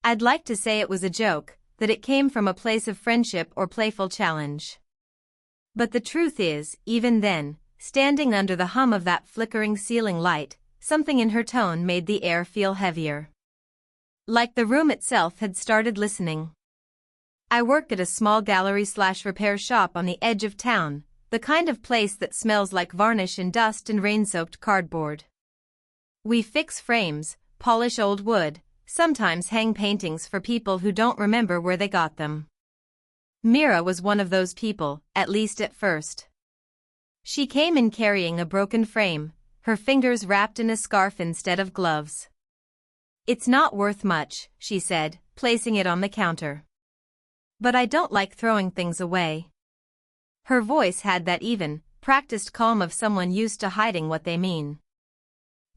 I'd like to say it was a joke, that it came from a place of friendship or playful challenge. But the truth is, even then, standing under the hum of that flickering ceiling light, something in her tone made the air feel heavier. Like the room itself had started listening. I work at a small gallery/repair shop on the edge of town, the kind of place that smells like varnish and dust and rain-soaked cardboard. We fix frames, polish old wood, sometimes hang paintings for people who don't remember where they got them. Mira was one of those people, at least at first. She came in carrying a broken frame, her fingers wrapped in a scarf instead of gloves. "It's not worth much," she said, placing it on the counter. "But I don't like throwing things away." Her voice had that even, practiced calm of someone used to hiding what they mean.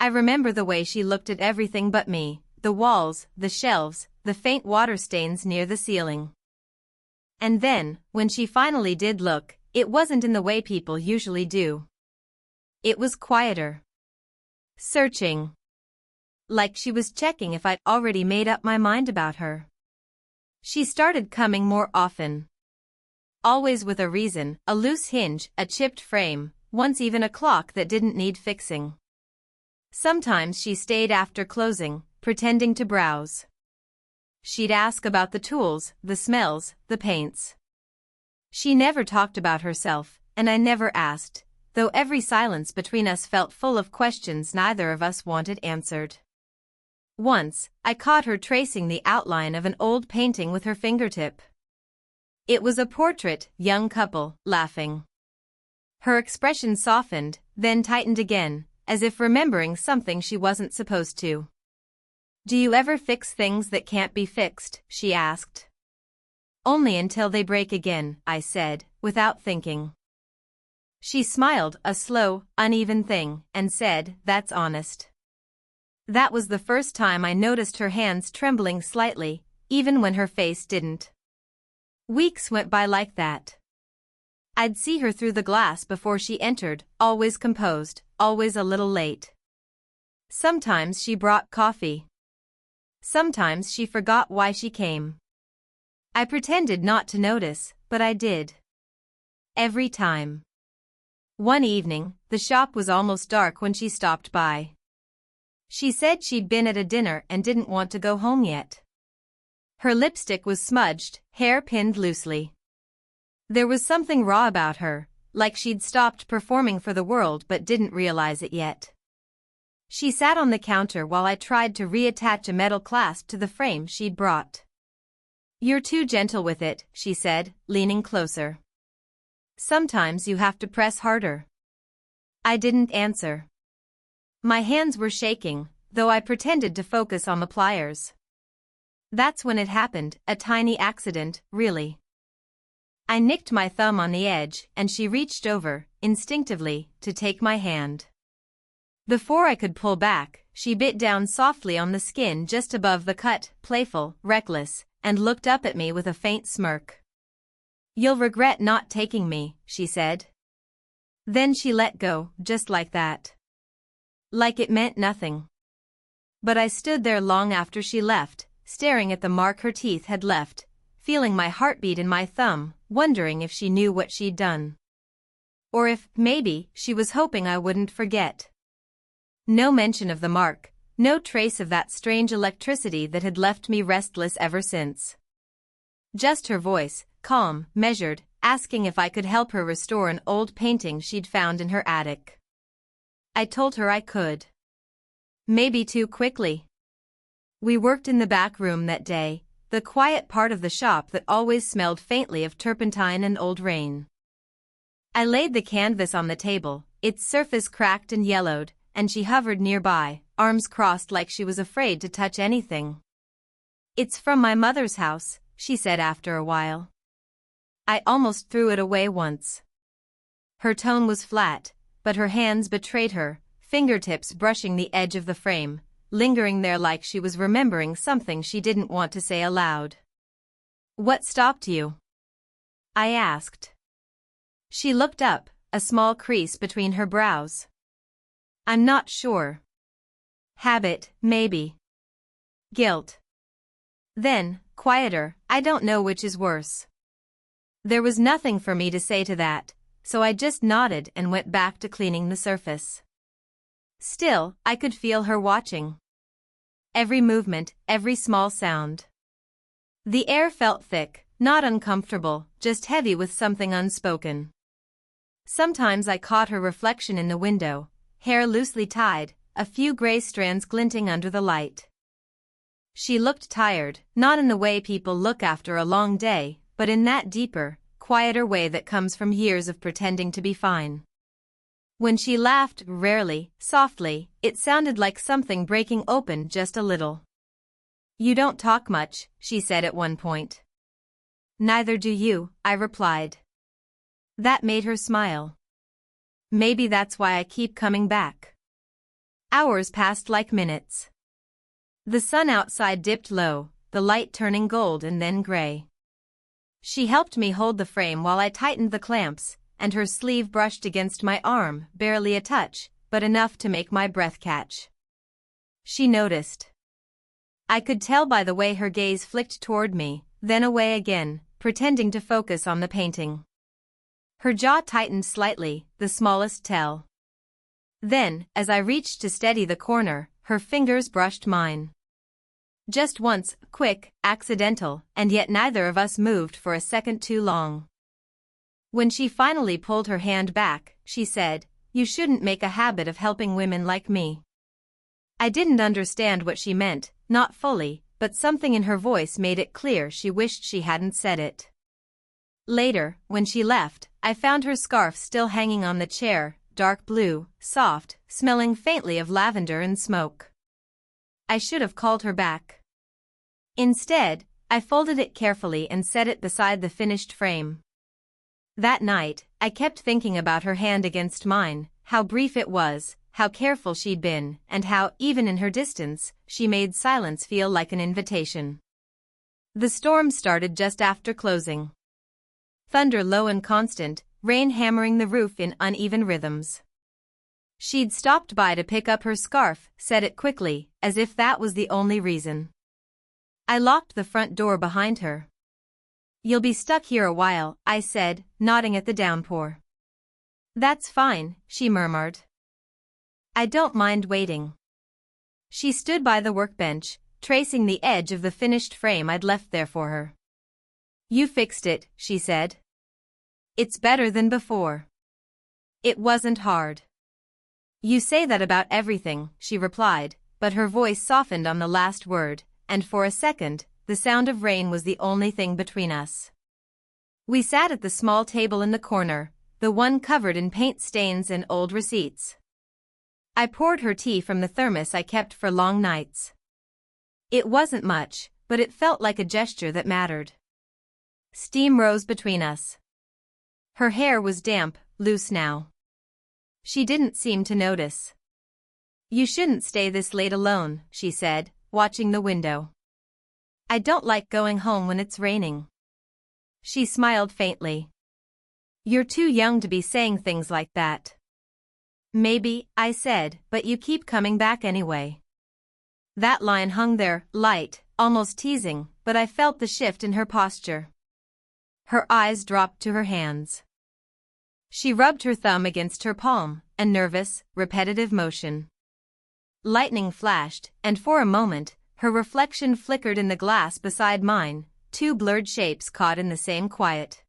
I remember the way she looked at everything but me, the walls, the shelves, the faint water stains near the ceiling. And then, when she finally did look, it wasn't in the way people usually do. It was quieter. Searching. Like she was checking if I'd already made up my mind about her. She started coming more often. Always with a reason, a loose hinge, a chipped frame, once even a clock that didn't need fixing. Sometimes she stayed after closing, pretending to browse. She'd ask about the tools, the smells, the paints. She never talked about herself, and I never asked, though every silence between us felt full of questions neither of us wanted answered. Once, I caught her tracing the outline of an old painting with her fingertip. It was a portrait, young couple, laughing. Her expression softened, then tightened again, as if remembering something she wasn't supposed to. "Do you ever fix things that can't be fixed?" she asked. "Only until they break again," I said, without thinking. She smiled, a slow, uneven thing, and said, "That's honest." That was the first time I noticed her hands trembling slightly, even when her face didn't. Weeks went by like that. I'd see her through the glass before she entered, always composed, always a little late. Sometimes she brought coffee. Sometimes she forgot why she came. I pretended not to notice, but I did. Every time. One evening, the shop was almost dark when she stopped by. She said she'd been at a dinner and didn't want to go home yet. Her lipstick was smudged, hair pinned loosely. There was something raw about her, like she'd stopped performing for the world but didn't realize it yet. She sat on the counter while I tried to reattach a metal clasp to the frame she'd brought. "You're too gentle with it," she said, leaning closer. "Sometimes you have to press harder." I didn't answer. My hands were shaking, though I pretended to focus on the pliers. That's when it happened, a tiny accident, really. I nicked my thumb on the edge, and she reached over, instinctively, to take my hand. Before I could pull back, she bit down softly on the skin just above the cut, playful, reckless, and looked up at me with a faint smirk. "You'll regret not taking me," she said. Then she let go, just like that. Like it meant nothing. But I stood there long after she left, staring at the mark her teeth had left, feeling my heartbeat in my thumb, wondering if she knew what she'd done. Or if, maybe, she was hoping I wouldn't forget. No mention of the mark, no trace of that strange electricity that had left me restless ever since. Just her voice, calm, measured, asking if I could help her restore an old painting she'd found in her attic. I told her I could. Maybe too quickly. We worked in the back room that day, the quiet part of the shop that always smelled faintly of turpentine and old rain. I laid the canvas on the table, its surface cracked and yellowed, and she hovered nearby, arms crossed like she was afraid to touch anything. "It's from my mother's house," she said after a while. I almost threw it away once. Her tone was flat, but her hands betrayed her, fingertips brushing the edge of the frame, lingering there like she was remembering something she didn't want to say aloud. "What stopped you?" I asked. She looked up, a small crease between her brows. "I'm not sure. Habit, maybe. Guilt. Then, quieter, I don't know which is worse. There was nothing for me to say to that, so I just nodded and went back to cleaning the surface. Still, I could feel her watching. Every movement, every small sound. The air felt thick, not uncomfortable, just heavy with something unspoken. Sometimes I caught her reflection in the window, hair loosely tied, a few gray strands glinting under the light. She looked tired, not in the way people look after a long day, but in that deeper, quieter way that comes from years of pretending to be fine. When she laughed, rarely, softly, it sounded like something breaking open just a little. "You don't talk much," she said at one point. "Neither do you," I replied. That made her smile. "Maybe that's why I keep coming back." Hours passed like minutes. The sun outside dipped low, the light turning gold and then gray. She helped me hold the frame while I tightened the clamps, and her sleeve brushed against my arm, barely a touch, but enough to make my breath catch. She noticed. I could tell by the way her gaze flicked toward me, then away again, pretending to focus on the painting. Her jaw tightened slightly, the smallest tell. Then, as I reached to steady the corner, her fingers brushed mine. Just once, quick, accidental, and yet neither of us moved for a second too long. When she finally pulled her hand back, she said, "You shouldn't make a habit of helping women like me." I didn't understand what she meant, not fully, but something in her voice made it clear she wished she hadn't said it. Later, when she left, I found her scarf still hanging on the chair, dark blue, soft, smelling faintly of lavender and smoke. I should have called her back. Instead, I folded it carefully and set it beside the finished frame. That night, I kept thinking about her hand against mine, how brief it was, how careful she'd been, and how, even in her distance, she made silence feel like an invitation. The storm started just after closing. Thunder low and constant, rain hammering the roof in uneven rhythms. She'd stopped by to pick up her scarf, said it quickly, as if that was the only reason. I locked the front door behind her. "You'll be stuck here a while," I said, nodding at the downpour. "That's fine," she murmured. "I don't mind waiting." She stood by the workbench, tracing the edge of the finished frame I'd left there for her. "You fixed it," she said. "It's better than before." "It wasn't hard." "You say that about everything," she replied, but her voice softened on the last word, and for a second, the sound of rain was the only thing between us. We sat at the small table in the corner, the one covered in paint stains and old receipts. I poured her tea from the thermos I kept for long nights. It wasn't much, but it felt like a gesture that mattered. Steam rose between us. Her hair was damp, loose now. She didn't seem to notice. "You shouldn't stay this late alone," she said, watching the window. "I don't like going home when it's raining." She smiled faintly. "You're too young to be saying things like that." "Maybe," I said, "but you keep coming back anyway." That line hung there, light, almost teasing, but I felt the shift in her posture. Her eyes dropped to her hands. She rubbed her thumb against her palm, a nervous, repetitive motion. Lightning flashed, and for a moment, her reflection flickered in the glass beside mine, two blurred shapes caught in the same quiet.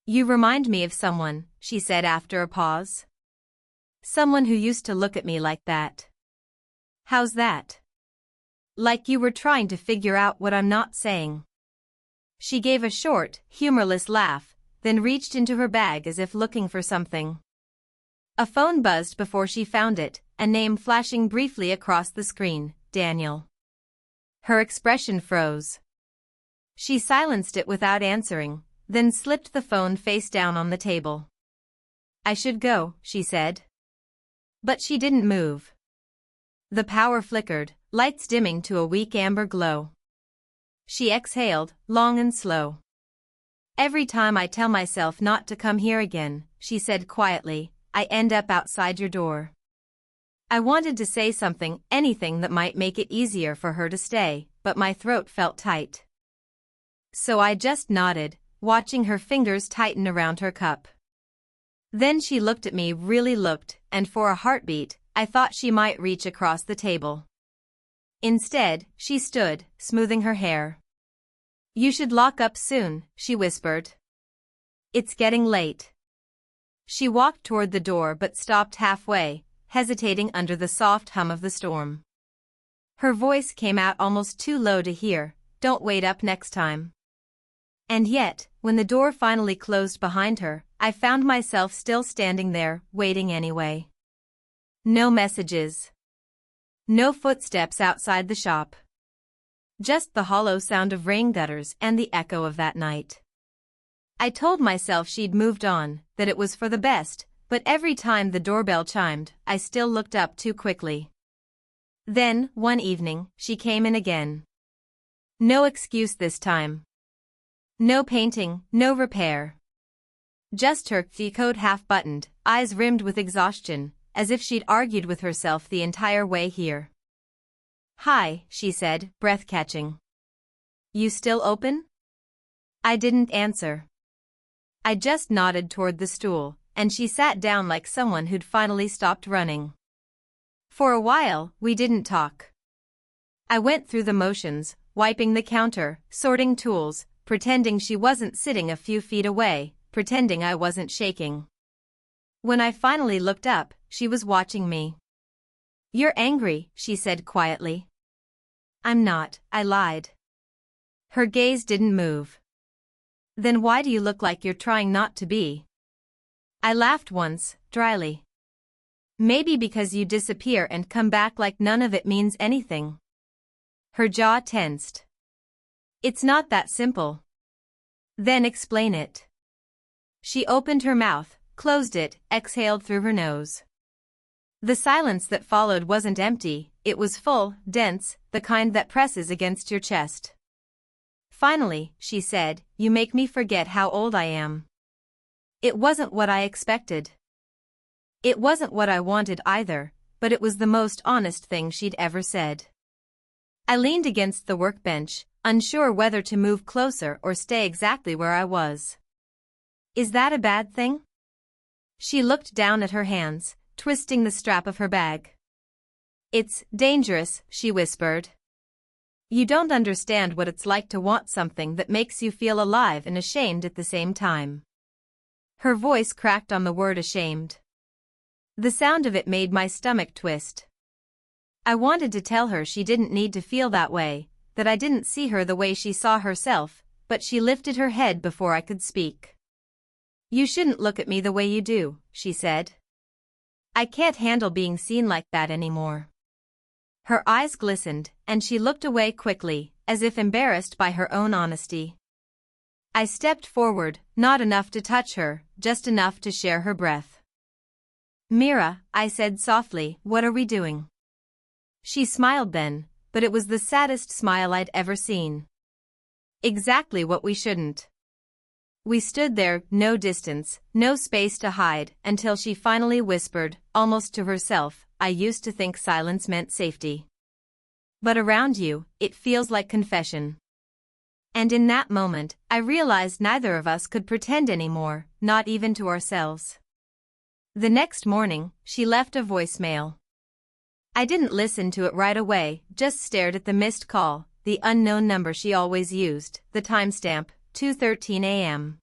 "You remind me of someone," she said after a pause. "Someone who used to look at me like that." "How's that?" "Like you were trying to figure out what I'm not saying." She gave a short, humorless laugh, then reached into her bag as if looking for something. A phone buzzed before she found it, a name flashing briefly across the screen, Daniel. Her expression froze. She silenced it without answering, then slipped the phone face down on the table. "I should go," she said. But she didn't move. The power flickered, lights dimming to a weak amber glow. She exhaled, long and slow. "Every time I tell myself not to come here again," she said quietly, "I end up outside your door." I wanted to say something, anything that might make it easier for her to stay, but my throat felt tight. So I just nodded, watching her fingers tighten around her cup. Then she looked at me, really looked, and for a heartbeat, I thought she might reach across the table. Instead, she stood, smoothing her hair. "You should lock up soon," she whispered. "It's getting late." She walked toward the door but stopped halfway, hesitating under the soft hum of the storm. Her voice came out almost too low to hear. "Don't wait up next time." And yet, when the door finally closed behind her, I found myself still standing there, waiting anyway. No messages. No footsteps outside the shop. Just the hollow sound of rain gutters and the echo of that night. I told myself she'd moved on, that it was for the best, but every time the doorbell chimed, I still looked up too quickly. Then, one evening, she came in again. No excuse this time. No painting, no repair. Just her coat half-buttoned, eyes rimmed with exhaustion, as if she'd argued with herself the entire way here. "Hi," she said, breath-catching. "You still open?" I didn't answer. I just nodded toward the stool, and she sat down like someone who'd finally stopped running. For a while, we didn't talk. I went through the motions, wiping the counter, sorting tools, pretending she wasn't sitting a few feet away, pretending I wasn't shaking. When I finally looked up, she was watching me. "You're angry," she said quietly. "I'm not," I lied. Her gaze didn't move. "Then why do you look like you're trying not to be?" I laughed once, dryly. "Maybe because you disappear and come back like none of it means anything." Her jaw tensed. "It's not that simple." "Then explain it." She opened her mouth, closed it, exhaled through her nose. The silence that followed wasn't empty, it was full, dense, the kind that presses against your chest. "Finally," she said, "you make me forget how old I am." It wasn't what I expected. It wasn't what I wanted either, but it was the most honest thing she'd ever said. I leaned against the workbench, unsure whether to move closer or stay exactly where I was. "Is that a bad thing?" She looked down at her hands, twisting the strap of her bag. "It's dangerous," she whispered. "You don't understand what it's like to want something that makes you feel alive and ashamed at the same time." Her voice cracked on the word ashamed. The sound of it made my stomach twist. I wanted to tell her she didn't need to feel that way, that I didn't see her the way she saw herself, but she lifted her head before I could speak. "You shouldn't look at me the way you do," she said. "I can't handle being seen like that anymore." Her eyes glistened, and she looked away quickly, as if embarrassed by her own honesty. I stepped forward, not enough to touch her, just enough to share her breath. "Mira," I said softly, "what are we doing?" She smiled then, but it was the saddest smile I'd ever seen. "Exactly what we shouldn't." We stood there, no distance, no space to hide, until she finally whispered, almost to herself, "I used to think silence meant safety. But around you, it feels like confession." And in that moment, I realized neither of us could pretend anymore, not even to ourselves. The next morning, she left a voicemail. I didn't listen to it right away, just stared at the missed call, the unknown number she always used, the timestamp, 2:13 a.m.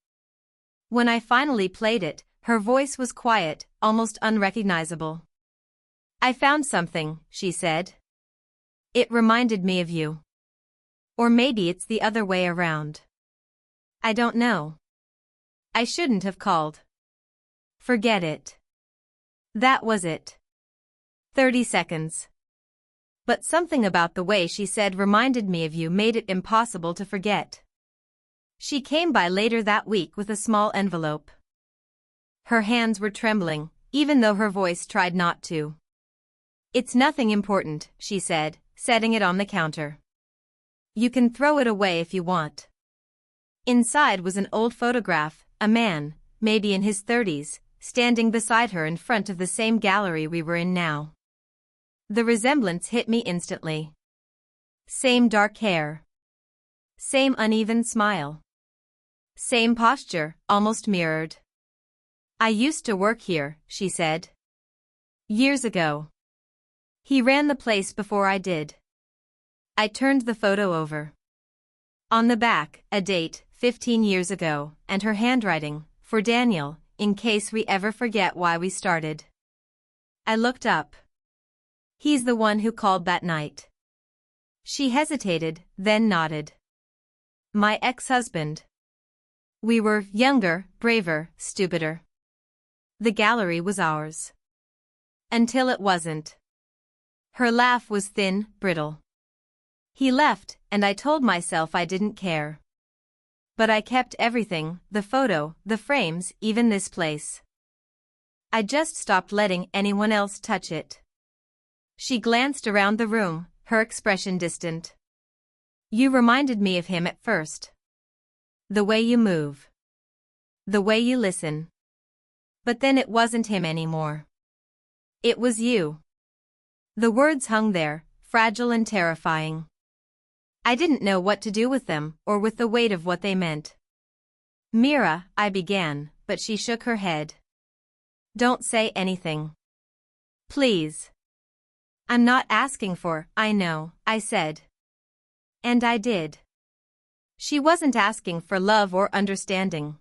When I finally played it, her voice was quiet, almost unrecognizable. "I found something," she said. "It reminded me of you. Or maybe it's the other way around. I don't know. I shouldn't have called. Forget it." That was it. 30 seconds. But something about the way she said reminded me of you made it impossible to forget. She came by later that week with a small envelope. Her hands were trembling, even though her voice tried not to. "It's nothing important," she said, setting it on the counter. "You can throw it away if you want." Inside was an old photograph, a man, maybe in his 30s, standing beside her in front of the same gallery we were in now. The resemblance hit me instantly. Same dark hair. Same uneven smile. Same posture, almost mirrored. I used to work here, she said. Years ago. He ran the place before I did. I turned the photo over. On the back, a date, 15 years ago, and her handwriting, for Daniel, in case we ever forget why we started. I looked up. He's the one who called that night. She hesitated, then nodded. My ex-husband. We were younger, braver, stupider. The gallery was ours. Until it wasn't. Her laugh was thin, brittle. He left, and I told myself I didn't care. But I kept everything, the photo, the frames, even this place. I just stopped letting anyone else touch it. She glanced around the room, her expression distant. You reminded me of him at first. The way you move. The way you listen. But then it wasn't him anymore. It was you. The words hung there, fragile and terrifying. I didn't know what to do with them, or with the weight of what they meant. Mira, I began, but she shook her head. Don't say anything. Please. I'm not asking for, I know, I said. And I did. She wasn't asking for love or understanding.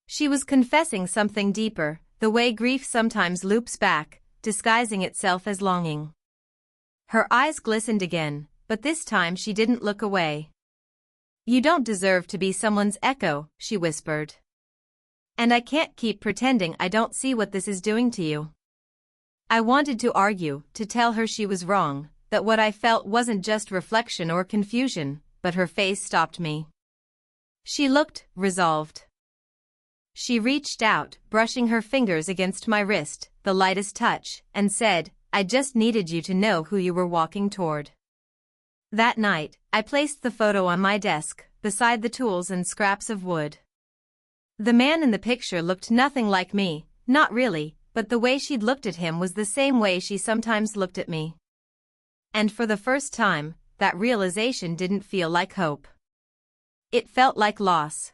She was confessing something deeper, the way grief sometimes loops back, disguising itself as longing. Her eyes glistened again, but this time she didn't look away. You don't deserve to be someone's echo, she whispered. And I can't keep pretending I don't see what this is doing to you. I wanted to argue, to tell her she was wrong, that what I felt wasn't just reflection or confusion, but her face stopped me. She looked resolved. She reached out, brushing her fingers against my wrist, the lightest touch, and said, I just needed you to know who you were walking toward. That night, I placed the photo on my desk, beside the tools and scraps of wood. The man in the picture looked nothing like me, not really, but the way she'd looked at him was the same way she sometimes looked at me. And for the first time, that realization didn't feel like hope. It felt like loss.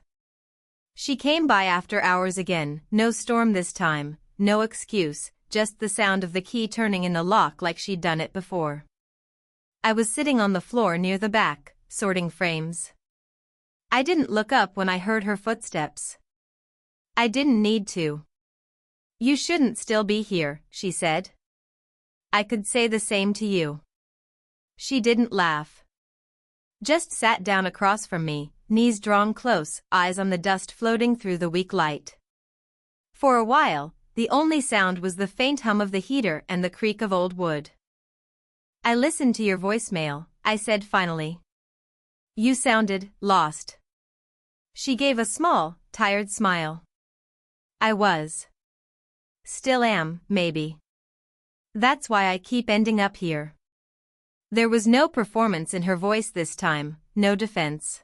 She came by after hours again, no storm this time, no excuse, just the sound of the key turning in the lock like she'd done it before. I was sitting on the floor near the back, sorting frames. I didn't look up when I heard her footsteps. I didn't need to. You shouldn't still be here, she said. I could say the same to you. She didn't laugh. Just sat down across from me, knees drawn close, eyes on the dust floating through the weak light. For a while, the only sound was the faint hum of the heater and the creak of old wood. I listened to your voicemail, I said finally. You sounded lost. She gave a small, tired smile. I was. Still am, maybe. That's why I keep ending up here. There was no performance in her voice this time, no defense.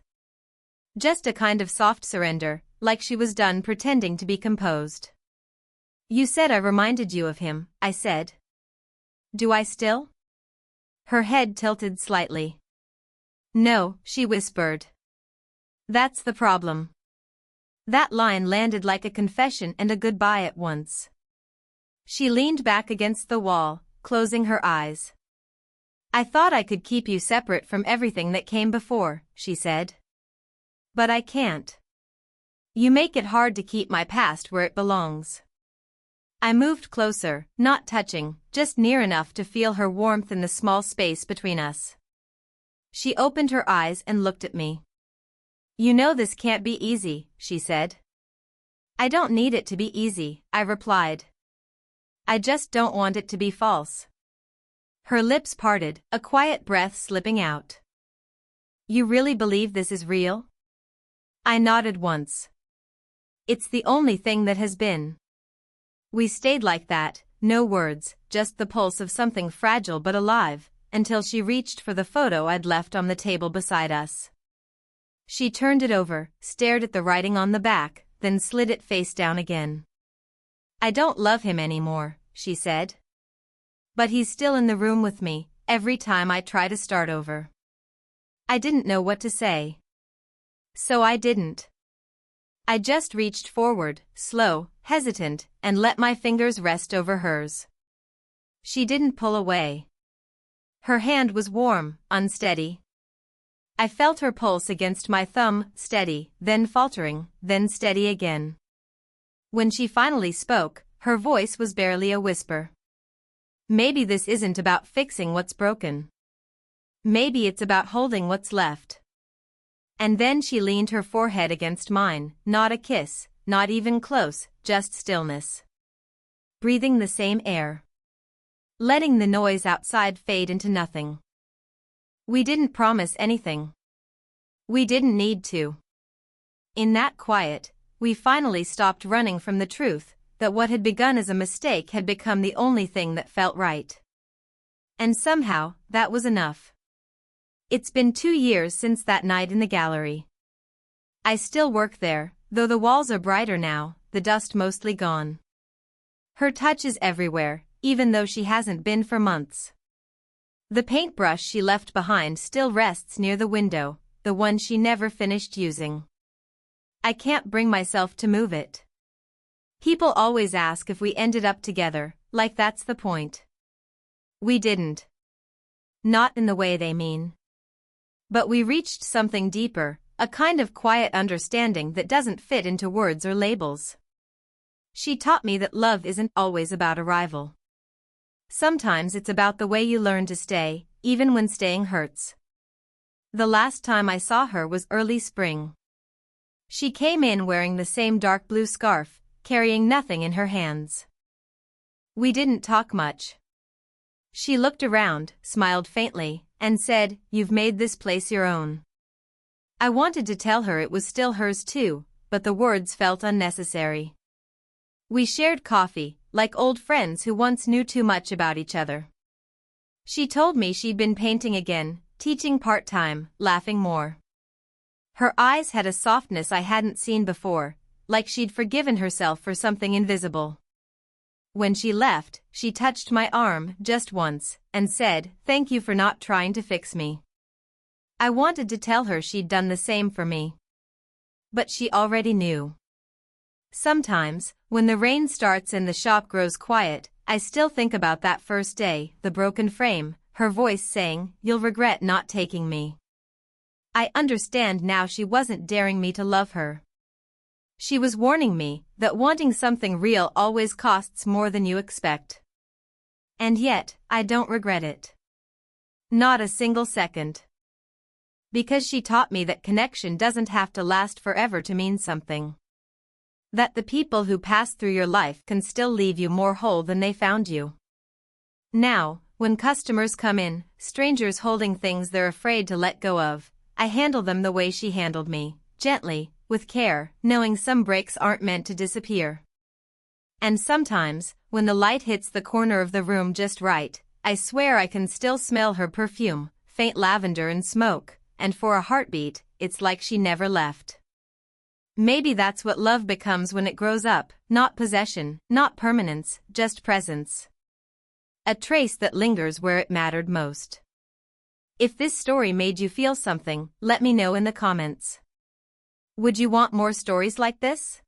Just a kind of soft surrender, like she was done pretending to be composed. You said I reminded you of him, I said. Do I still? Her head tilted slightly. No, she whispered. That's the problem. That line landed like a confession and a goodbye at once. She leaned back against the wall, closing her eyes. I thought I could keep you separate from everything that came before, she said. But I can't. You make it hard to keep my past where it belongs. I moved closer, not touching, just near enough to feel her warmth in the small space between us. She opened her eyes and looked at me. You know this can't be easy, she said. I don't need it to be easy, I replied. I just don't want it to be false. Her lips parted, a quiet breath slipping out. You really believe this is real? I nodded once. It's the only thing that has been. We stayed like that, no words, just the pulse of something fragile but alive, until she reached for the photo I'd left on the table beside us. She turned it over, stared at the writing on the back, then slid it face down again. I don't love him anymore, she said. But he's still in the room with me, every time I try to start over. I didn't know what to say. So I didn't. I just reached forward, slow, hesitant, and let my fingers rest over hers. She didn't pull away. Her hand was warm, unsteady. I felt her pulse against my thumb, steady, then faltering, then steady again. When she finally spoke, her voice was barely a whisper. Maybe this isn't about fixing what's broken. Maybe it's about holding what's left. And then she leaned her forehead against mine, not a kiss, not even close, just stillness. Breathing the same air. Letting the noise outside fade into nothing. We didn't promise anything. We didn't need to. In that quiet, we finally stopped running from the truth that what had begun as a mistake had become the only thing that felt right. And somehow, that was enough. It's been 2 years since that night in the gallery. I still work there, though the walls are brighter now, the dust mostly gone. Her touch is everywhere, even though she hasn't been for months. The paintbrush she left behind still rests near the window, the one she never finished using. I can't bring myself to move it. People always ask if we ended up together, like that's the point. We didn't. Not in the way they mean. But we reached something deeper, a kind of quiet understanding that doesn't fit into words or labels. She taught me that love isn't always about arrival. Sometimes it's about the way you learn to stay, even when staying hurts. The last time I saw her was early spring. She came in wearing the same dark blue scarf, carrying nothing in her hands. We didn't talk much. She looked around, smiled faintly, and said, "You've made this place your own." I wanted to tell her it was still hers too, but the words felt unnecessary. We shared coffee, like old friends who once knew too much about each other. She told me she'd been painting again, teaching part-time, laughing more. Her eyes had a softness I hadn't seen before, like she'd forgiven herself for something invisible. When she left, she touched my arm just once, and said, "Thank you for not trying to fix me." I wanted to tell her she'd done the same for me. But she already knew. Sometimes, when the rain starts and the shop grows quiet, I still think about that first day, the broken frame, her voice saying, "You'll regret not taking me." I understand now she wasn't daring me to love her. She was warning me that wanting something real always costs more than you expect. And yet, I don't regret it. Not a single second. Because she taught me that connection doesn't have to last forever to mean something. That the people who pass through your life can still leave you more whole than they found you. Now, when customers come in, strangers holding things they're afraid to let go of, I handle them the way she handled me, gently, with care, knowing some breaks aren't meant to disappear. And sometimes, when the light hits the corner of the room just right, I swear I can still smell her perfume, faint lavender and smoke, and for a heartbeat, it's like she never left. Maybe that's what love becomes when it grows up, not possession, not permanence, just presence. A trace that lingers where it mattered most. If this story made you feel something, let me know in the comments. Would you want more stories like this?